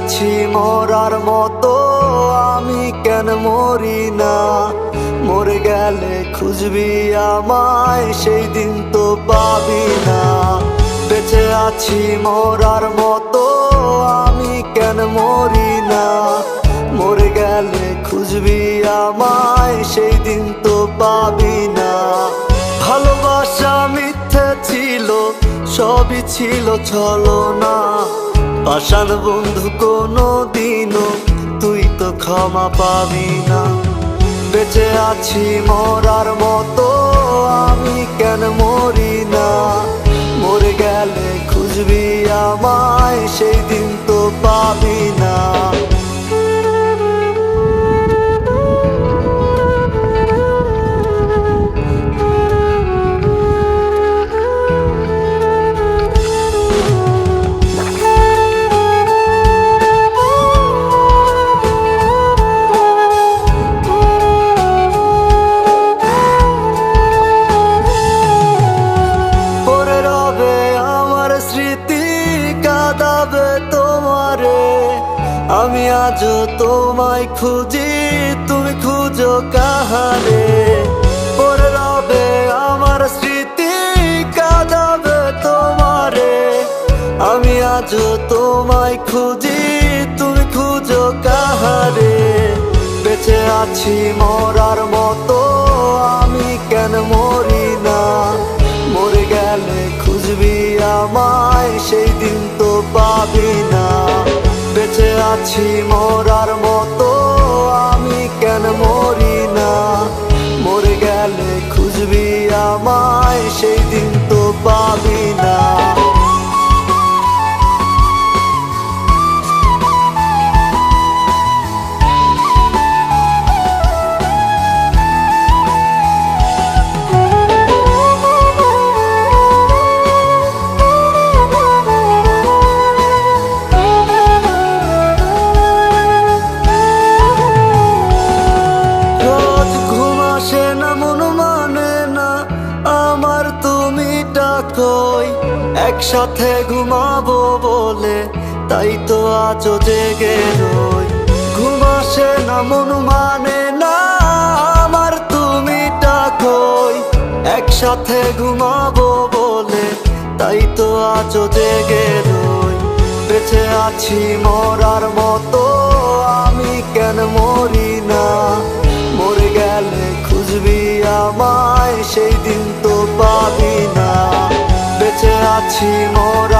আছি মরার মতো, আমি কেন মরি না? মরে গেলে খুঁজবি আমায়, সেই দিন তো পাবি না। বেঁচে আছি মরার মতো, আমি কেন মরি না? মরে গেলে খুঁজবি আমায়, সেই দিন তো পাবি না। ভালোবাসা মিথ্যে ছিল, সবই ছিল ছলনা। পাষাণ বন্ধু কোনো দিনও তুই তো ক্ষমা পাবি না। বেঁচে আছি মরার মতো, আমি কেন মরি না? মরে গেলে খুঁজবি আমায়, সেই দিন তো পাবি না। আমি আজও তোমায় খুঁজি, তুমি খুঁজো কাহারে? পড়ে রবে আমার স্মৃতি, কাঁদাবে তোমারে। আমি আজও তোমায় খুঁজি, তুমি খুঁজো কাহারে? বেঁচে আছি মরার মতো, আমি কেন মরি না? মরে গেলে খুঁজবি আমায়, সেই দিন তো পাবি না। বেঁচে আছি মরার মতো, আমি কেন মরি না? মরে গেলে খুঁজবি আমায়, সেই দিন তো পাবি না। একসাথে ঘুমাবো বলে তাই তো আজও জেগে রই। ঘুম আসে না, মন মানে না আমার, তুমি ডাকোই। একসাথে ঘুমাবো বলে তাই তো আজও জেগে রই। বেঁচে আছি মরার মতো, আমি কেন মরি না? মরে গেলে খুঁজবি আমায়, সেই দিন তো পাবি না। বেঁচে আছি মরার